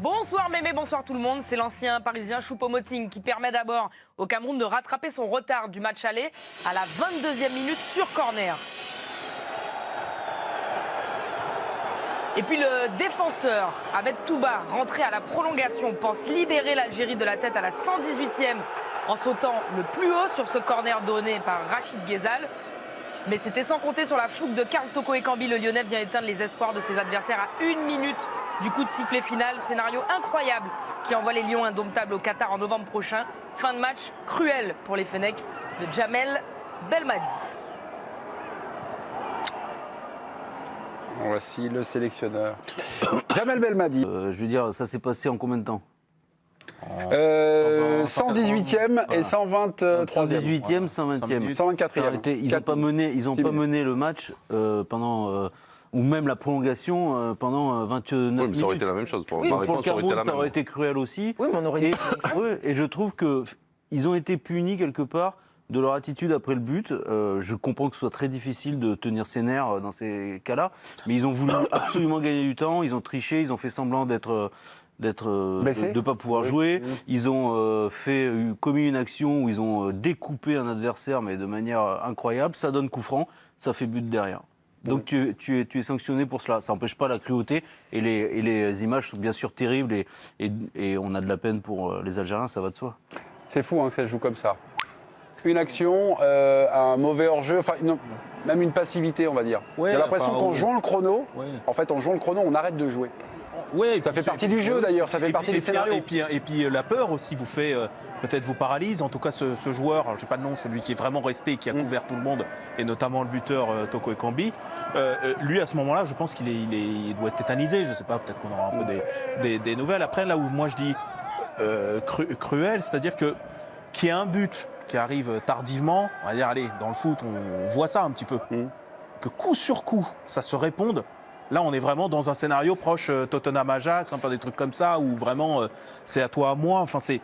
Bonsoir Mémé, bonsoir tout le monde. C'est l'ancien parisien Choupo-Moting qui permet d'abord au Cameroun de rattraper son retard du match aller à la 22e minute sur corner. Et puis le défenseur Ahmed Touba, rentré à la prolongation, pense libérer l'Algérie de la tête à la 118e en sautant le plus haut sur ce corner donné par Rachid Ghezal. Mais c'était sans compter sur la fougue de Karl Toko Ekambi. Le Lyonnais vient éteindre les espoirs de ses adversaires à 1 minute du coup de sifflet final. Scénario incroyable qui envoie les Lions indomptables au Qatar en novembre prochain. Fin de match cruel pour les Fennecs de Djamel Belmadi. Voici le sélectionneur. Djamel Belmadi. Je veux dire, ça s'est passé en combien de temps 118e et 123e. 118e, 120e. 124e. Ils n'ont pas mené le match pendant, ou même la prolongation pendant 29 minutes. Mais ça aurait été la même chose. Pour Oui, ma pour le réponse, ça aurait été Cameroun, la ça aurait même. été cruel aussi. Oui, mais on aurait dit Et je trouve qu'ils ont été punis quelque part de leur attitude après le but. Je comprends que ce soit très difficile de tenir ses nerfs dans ces cas-là, mais ils ont voulu absolument gagner du temps, ils ont triché, ils ont fait semblant de ne pas pouvoir jouer. Ils ont commis une action où ils ont découpé un adversaire, mais de manière incroyable. Ça donne coup franc, ça fait but derrière. Donc tu es sanctionné pour cela. Ça n'empêche pas la cruauté. Et les images sont bien sûr terribles. Et on a de la peine pour les Algériens, ça va de soi. C'est fou que ça se joue comme ça. Une action, un mauvais hors-jeu, même une passivité, on va dire. Ouais, J'ai l'impression qu'en jouant le chrono, on arrête de jouer. Ouais, Ça fait partie du jeu d'ailleurs, ça fait partie des scénarios. Et puis la peur aussi vous fait, peut-être vous paralyse. En tout cas, ce joueur, je ne sais pas le nom, celui qui est vraiment resté, qui a couvert tout le monde, et notamment le buteur Toko Ekambi, lui à ce moment-là, je pense il doit être tétanisé. Je ne sais pas, peut-être qu'on aura un peu des nouvelles. Après, là où moi je dis cruel, c'est-à-dire qu'il y a un but qui arrive tardivement, on va dire, allez, dans le foot, on voit ça un petit peu, que coup sur coup, ça se réponde. Là, on est vraiment dans un scénario proche Tottenham-Ajax, enfin des trucs comme ça, où vraiment c'est à toi, à moi. Enfin, j'ai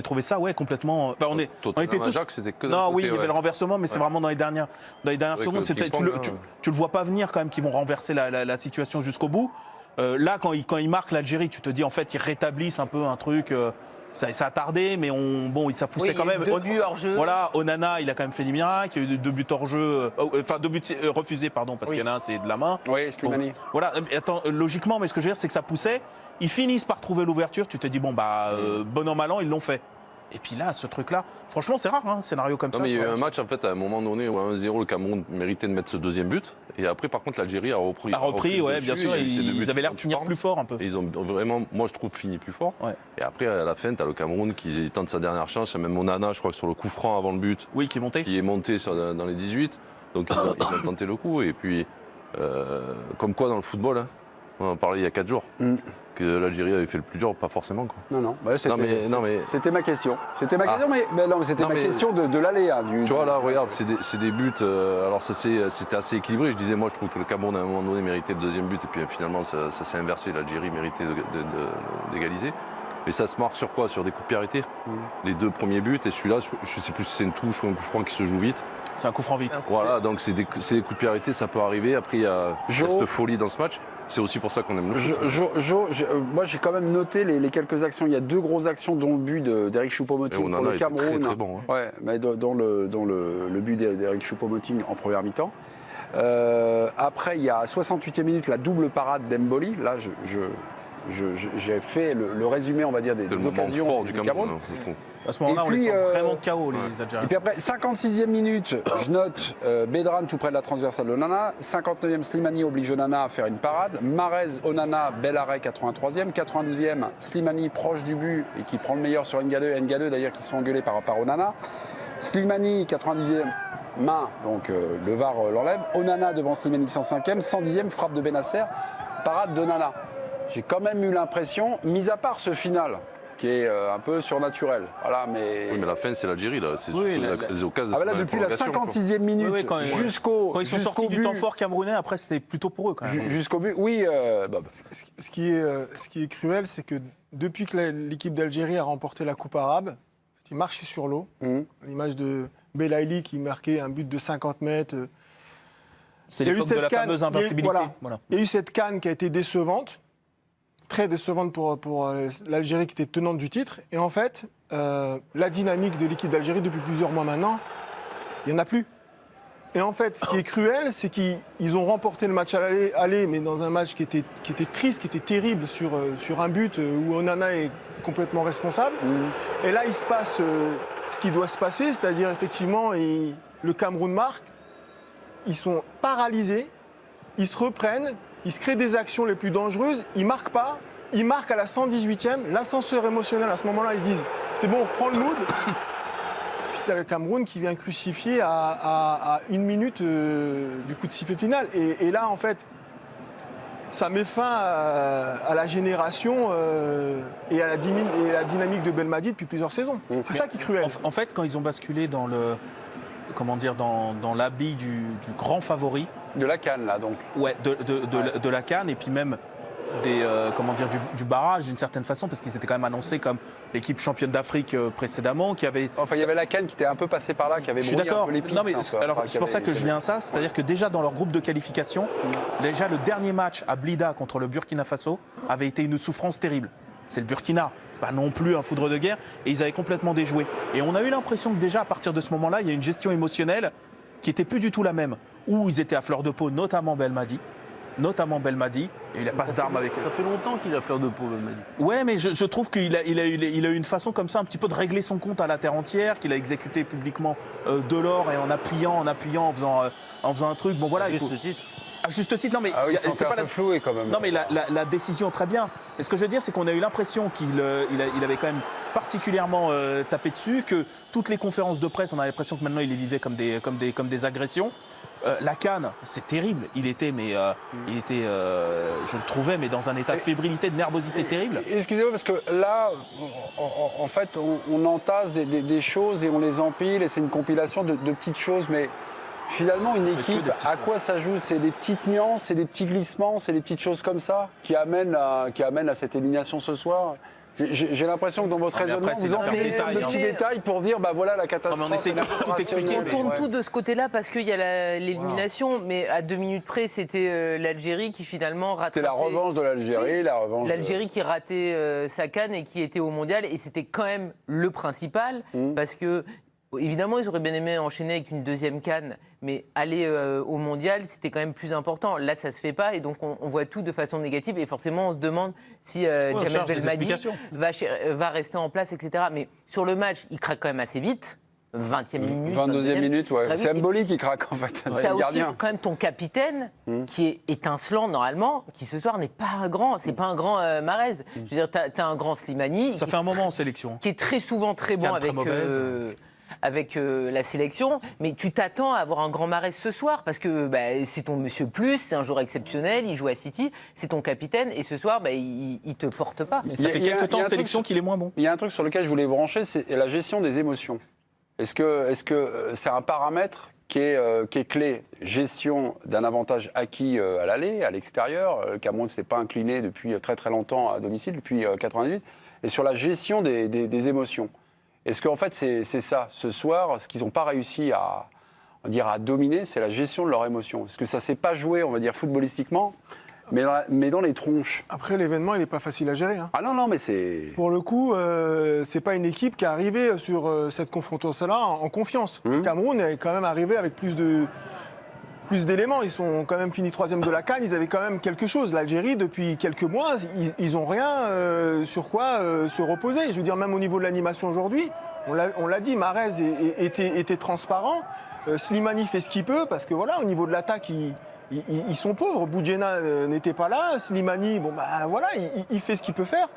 trouvé ça, complètement. Enfin, on était tous. Ajax, c'était que non, côté, oui, il y avait le renversement, mais c'est vraiment dans les dernières secondes. Tu le vois pas venir quand même, qu'ils vont renverser la situation jusqu'au bout. Là, quand ils marquent l'Algérie, tu te dis en fait, ils rétablissent un peu un truc. Ça a tardé, mais ça poussait quand même. 2 buts hors jeu. Voilà, Onana, il a quand même fait des miracles. Il y a eu 2 buts hors jeu, enfin 2 buts refusés, pardon, parce qu'il y en a un, c'est de la main. Oui, Slimani. Voilà, attends, logiquement, mais ce que je veux dire, c'est que ça poussait. Ils finissent par trouver l'ouverture. Tu te dis, bon an, mal an, ils l'ont fait. Et puis là, ce truc-là, franchement, c'est rare, un scénario comme ça. Mais il y a eu un match, en fait, à un moment donné, où à 1-0, le Cameroun méritait de mettre ce deuxième but. Et après, par contre, l'Algérie a repris, ouais, bien sûr. Ils avaient l'air de finir plus fort un peu. Et ils ont vraiment, moi, je trouve, fini plus fort. Ouais. Et après, à la fin, tu as le Cameroun qui tente sa dernière chance. Il y a même Onana, je crois que sur le coup franc avant le but. Oui, qui est monté. Qui est monté dans les 18. Donc, ils ont tenté le coup. Et puis, comme quoi, dans le football, on en parlait il y a 4 jours. Que l'Algérie avait fait le plus dur, pas forcément. Quoi. Non. C'était ma question. C'était ma question, c'était ma question de l'aléa. Tu vois, là, regarde, c'est des buts. Alors, c'était assez équilibré. Je disais, moi, je trouve que le Cameroun, à un moment donné, méritait le deuxième but. Et puis, finalement, ça s'est inversé. L'Algérie méritait d'égaliser. Mais ça se marque sur quoi? Sur des coups de pied arrêtés. Les 2 premiers buts. Et celui-là, je ne sais plus si c'est une touche ou un coup franc qui se joue vite. C'est un coup franc vite. Voilà, donc c'est des coups de pied arrêtés, ça peut arriver. Après, il y a cette folie dans ce match. C'est aussi pour ça qu'on aime le foot. Moi, j'ai quand même noté les quelques actions. Il y a 2 grosses actions, dont le but d'Eric Choupo-Moting pour le Cameroun. Très bon, hein. Ouais, mais dans le but d'Eric Choupo-Moting en première mi-temps. Après, il y a à 68e minute la double parade d'Emboli. Là, j'ai fait le résumé, on va dire, des occasions fort du du Cameroun. Je trouve. À ce moment-là, on les sent vraiment KO, les Algériens. Et puis après, 56e minute, je note Bedran tout près de la transversale d'Onana. 59e, Slimani oblige Onana à faire une parade. Marez, Onana, bel arrêt, 83e. 92e, Slimani proche du but et qui prend le meilleur sur N'Gale. N'Gale d'ailleurs qui se fait engueuler par Onana. Slimani, 90e, main, donc le VAR l'enlève. Onana devant Slimani, 105e. 110e, frappe de Benasser, parade d'Onana. J'ai quand même eu l'impression, mis à part ce final, qui est un peu surnaturel. Voilà, mais... Oui, mais la fin, c'est l'Algérie, là. C'est les occasions. Là, depuis la 56e minute quand ils sont sortis du temps fort camerounais, après, c'était plutôt pour eux, quand même. Jusqu'au but, oui, Bob. Ce qui est cruel, c'est que depuis que l'équipe d'Algérie a remporté la Coupe arabe, ils marchaient sur l'eau. L'image de Belaïli qui marquait un but de 50 mètres. C'est Il y a eu l'époque de cette la CAN, fameuse il y a eu- invincibilité. voilà. Voilà. Il y a eu cette CAN qui a été décevante, très décevante pour l'Algérie qui était tenante du titre. Et en fait, la dynamique de l'équipe d'Algérie depuis plusieurs mois maintenant, il n'y en a plus. Et en fait, ce qui est cruel, c'est qu'ils ont remporté le match à l'aller, mais dans un match qui était triste, qui était terrible, sur un but où Onana est complètement responsable. Et là, il se passe ce qui doit se passer, c'est-à-dire effectivement, le Cameroun marque, ils sont paralysés, ils se reprennent, ils se créent des actions les plus dangereuses, ils marquent pas, ils marquent à la 118e, l'ascenseur émotionnel à ce moment-là, ils se disent c'est bon, on reprend le mood. Puis tu as le Cameroun qui vient crucifier à 1 minute du coup de sifflet final. Et là, en fait, ça met fin à la génération et à la dynamique de Belmadi depuis plusieurs saisons. C'est ça qui est cruel. En fait, quand ils ont basculé dans le, comment dire, dans l'habit du grand favori, De la CAN, là, donc. ouais, de la CAN, et puis même du barrage d'une certaine façon, parce qu'ils s'étaient quand même annoncés comme l'équipe championne d'Afrique précédemment, qui avait. Enfin, il y avait la CAN qui était un peu passée par là, qui avait Je suis brouillé un d'accord. peu les pistes, Non, mais hein, quoi. alors Enfin, c'est pour ça que je viens à ça, c'est-à-dire que déjà dans leur groupe de qualification, déjà le dernier match à Blida contre le Burkina Faso avait été une souffrance terrible. C'est le Burkina, c'est pas non plus un foudre de guerre, et ils avaient complètement déjoué. Et on a eu l'impression que déjà à partir de ce moment-là, il y a une gestion émotionnelle qui était plus du tout la même, où ils étaient à fleur de peau, notamment Belmadi, et il a passe d'armes avec eux. Ça fait longtemps qu'il a fleur de peau, Belmadi. Ouais, mais je trouve qu'il a eu une façon comme ça un petit peu de régler son compte à la terre entière, qu'il a exécuté publiquement de l'or et en appuyant, en faisant un truc. Bon voilà, il faut- Juste titre. à juste titre, non mais Ah oui, c'est c'est pas un peu floué quand même. non mais la décision très bien. Et ce que je veux dire, c'est qu'on a eu l'impression qu'il avait quand même particulièrement tapé dessus, que toutes les conférences de presse, on a l'impression que maintenant il les vivait comme des agressions. La CAN, c'est terrible. Il était, je le trouvais, mais dans un état de fébrilité, de nervosité terrible. Excusez-moi, parce que là, en fait, on entasse des choses et on les empile, et c'est une compilation de petites choses, mais finalement, une que des équipe, petites à quoi ça joue? C'est des petites nuances, c'est des petits glissements, c'est des petites choses comme ça qui amènent à cette élimination ce soir. J'ai l'impression que dans votre Ah, mais raisonnement, après, c'est vous une affaire de empilez détail, de hein. petits détails pour dire, bah voilà, la catastrophe. Non, mais on essaie de la tout expliquer, On mais- tourne Ouais. tout de ce côté-là parce qu'il y a l'élimination, mais à 2 minutes près, c'était l'Algérie qui finalement ratait. C'était la revanche de l'Algérie, la revanche. L'Algérie qui ratait sa CAN et qui était au mondial, et c'était quand même le principal, parce que évidemment ils auraient bien aimé enchaîner avec une deuxième CAN, mais aller au mondial c'était quand même plus important. Là ça se fait pas, et donc on voit tout de façon négative, et forcément on se demande si Djamel cherche des Belmadi explications. va rester en place, etc. Mais sur le match, il craque quand même assez vite. 20e minute. 22e minute, ouais. Très C'est vite. Mboli qui craque en fait. Tu C'est as le aussi gardien. quand même ton capitaine qui est étincelant normalement, qui ce soir n'est pas un grand, c'est pas un grand Mahrez. Je veux dire, tu as un grand Slimani Ça fait un moment en sélection. qui est très souvent très bon Cannes très avec la sélection, mais tu t'attends à avoir un grand Mahrez ce soir parce que c'est ton monsieur plus, c'est un joueur exceptionnel, il joue à City, c'est ton capitaine, et ce soir il te porte pas. Mais ça fait quelques temps en sélection qu'il est moins bon. Il y a un truc sur lequel je voulais brancher, c'est la gestion des émotions. Est-ce que c'est un paramètre qui est clé? Gestion d'un avantage acquis à l'aller, à l'extérieur. Le Cameroun ne s'est pas incliné depuis très très longtemps à domicile, depuis 98. Et sur la gestion des émotions. Est-ce qu'en fait c'est ça, ce soir, ce qu'ils n'ont pas réussi à dominer, c'est la gestion de leurs émotions? Est-ce que ça ne s'est pas joué, on va dire, footballistiquement, mais dans les tronches? Après, l'événement, il n'est pas facile à gérer. Hein. Ah non, mais c'est... Pour le coup, c'est pas une équipe qui est arrivée sur cette confrontation-là en confiance. Le Cameroun est quand même arrivé avec plus d'éléments. Ils sont quand même finis 3e de la CAN. Ils avaient quand même quelque chose. L'Algérie, depuis quelques mois, ils n'ont rien sur quoi se reposer. Je veux dire, même au niveau de l'animation aujourd'hui, on l'a dit, Mahrez était transparent. Slimani fait ce qu'il peut, parce que voilà, au niveau de l'attaque, ils sont pauvres. Boudjena n'était pas là. Slimani, il fait ce qu'il peut faire.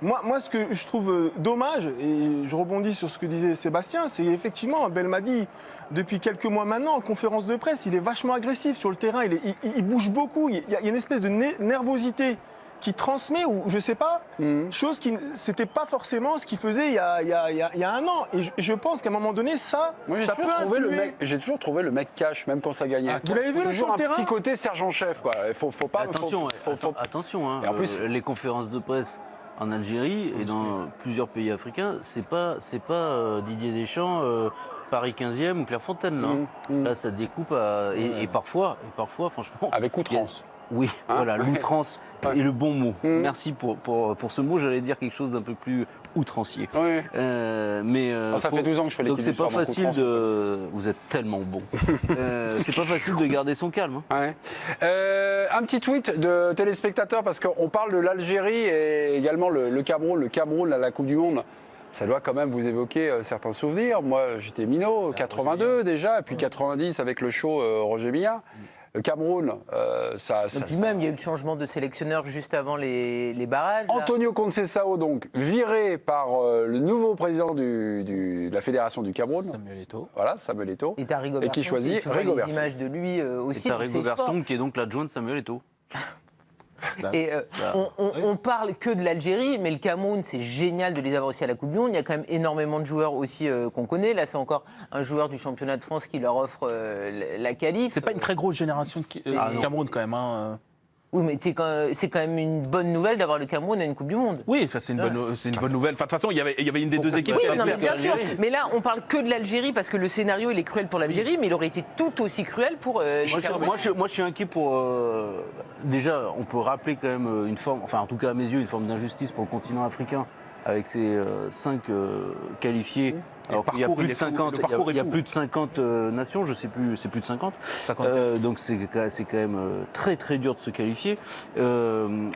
Moi, ce que je trouve dommage, et je rebondis sur ce que disait Sébastien, c'est effectivement Belmadi, depuis quelques mois maintenant, en conférence de presse, il est vachement agressif sur le terrain, il bouge beaucoup, il y a une espèce de nervosité qui transmet, ou je sais pas, chose qui c'était pas forcément ce qu'il faisait il y a un an. Et je pense qu'à un moment donné, ça peut influer. J'ai toujours trouvé le mec cash, même quand ça gagnait. Vous l'avez vu là sur le terrain? Un petit côté sergent-chef, quoi. Il faut pas... Attention, faut- attention. Hein, Et en plus- les conférences de presse en Algérie et dans plusieurs pays africains, c'est pas Didier Deschamps Paris 15e ou Clairefontaine. Là, là ça découpe et parfois, franchement. Avec outrance. Oui, Hein voilà, l'outrance Ouais. est le bon mot. Merci pour ce mot. J'allais dire quelque chose d'un peu plus outrancier. Oui. Mais Ça fait 12 ans que je fais donc l'équipe c'est du pas soir, donc facile outrance. de. Vous êtes tellement bon. C'est pas facile de garder son calme. Hein. Ouais. Un petit tweet de téléspectateurs, parce qu'on parle de l'Algérie et également le Cameroun. Le Cameroun à la Coupe du Monde, ça doit quand même vous évoquer certains souvenirs. Moi, j'étais minot, 82 déjà, et puis 90 avec le show Roger Milla. Le Cameroun, Et puis même, il y a eu le changement de sélectionneur juste avant les barrages. là. Antonio Conceição, donc viré par le nouveau président de la fédération du Cameroun. Samuel Eto'o. Voilà, Samuel Eto'o. Et t'as Rigobertson. Et qui choisit tu vois Rigobertson. les images de lui aussi. Et t'as donc c'est Rigobertson fort. qui est donc l'adjoint de Samuel Eto'o. Et on parle que de l'Algérie, mais le Cameroun, c'est génial de les avoir aussi à la Coupe du Monde. Il y a quand même énormément de joueurs aussi qu'on connaît. Là, c'est encore un joueur du championnat de France qui leur offre la qualif. C'est pas une très grosse génération de Cameroun quand même. Hein. Oui, mais c'est quand même une bonne nouvelle d'avoir le Cameroun à une Coupe du Monde. Oui, ça, c'est une bonne nouvelle. Enfin, de toute façon, il y avait une des deux équipes Oui, qui non, mais avait bien sûr. Mais là, on parle que de l'Algérie parce que le scénario, il est cruel pour l'Algérie, mais il aurait été tout aussi cruel pour le Cameroun. Moi, je suis inquiet pour. Déjà, on peut rappeler quand même une forme, enfin, en tout cas à mes yeux, une forme d'injustice pour le continent africain avec ses 5 qualifiés. Alors qu'il y a parcours, plus il de est fou. 50, Le parcours il y a est fou. plus de 50 nations, je sais plus, c'est plus de 50. 54. Donc c'est quand même très très dur de se qualifier.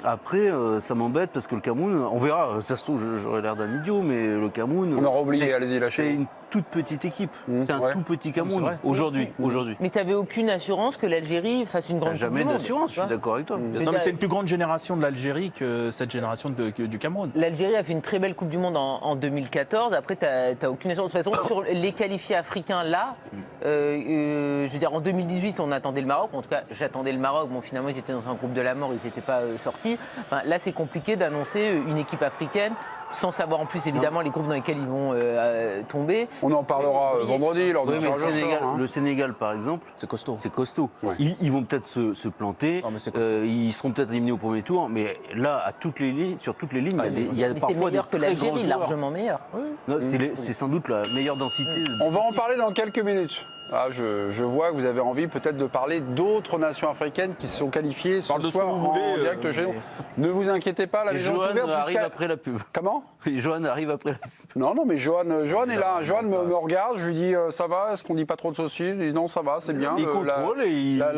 Après, ça m'embête parce que le Cameroun, on verra. Ça se trouve, j'aurais l'air d'un idiot, mais le Cameroun, On aura oublié, allez-y, c'est lâchez. une toute petite équipe. C'est un ouais. tout petit c'est Cameroun vrai. aujourd'hui. Mais tu n'avais aucune assurance que l'Algérie fasse une grande Coupe Jamais du Monde, d'assurance. tu Je suis vois. d'accord avec toi. Non, mais c'est une plus grande génération de l'Algérie que cette génération du Cameroun. L'Algérie a fait une très belle Coupe du Monde en 2014. Après, tu n'as aucune assurance. De toute façon, sur les qualifiés africains, là, je veux dire, en 2018, on attendait le Maroc. En tout cas, j'attendais le Maroc. Bon, finalement, ils étaient dans un groupe de la mort. Ils n'étaient pas sortis. Enfin, là, c'est compliqué d'annoncer une équipe africaine sans savoir en plus, évidemment, les groupes dans lesquels ils vont tomber. On en parlera vendredi lors Oui, de mais tirage au le sort, Sénégal, par exemple, C'est costaud. c'est costaud. Ouais. Ils vont peut-être se planter. Non, mais c'est costaud. Ils seront peut-être éliminés au premier tour. Mais là, sur toutes les lignes, il y a Mais c'est parfois des meilleur que très grands l'Algérie, joueurs. largement meilleur. Non, c'est sans doute la meilleure densité. On va en parler dans quelques minutes. Ah, je vois que vous avez envie peut-être de parler d'autres nations africaines qui se sont qualifiées ce Parle de ce soir que vous voulez, en direct chez nous. mais- Ne vous inquiétez pas, la Et maison est Johan ouverte arrive jusqu'à... après la pub. Comment Et Johan arrive après la pub. Non, mais Johan est là. Johan me regarde, je lui dis ça va, est-ce qu'on dit pas trop de saucisses Il dit non, ça va, c'est bien. Il contrôle et il...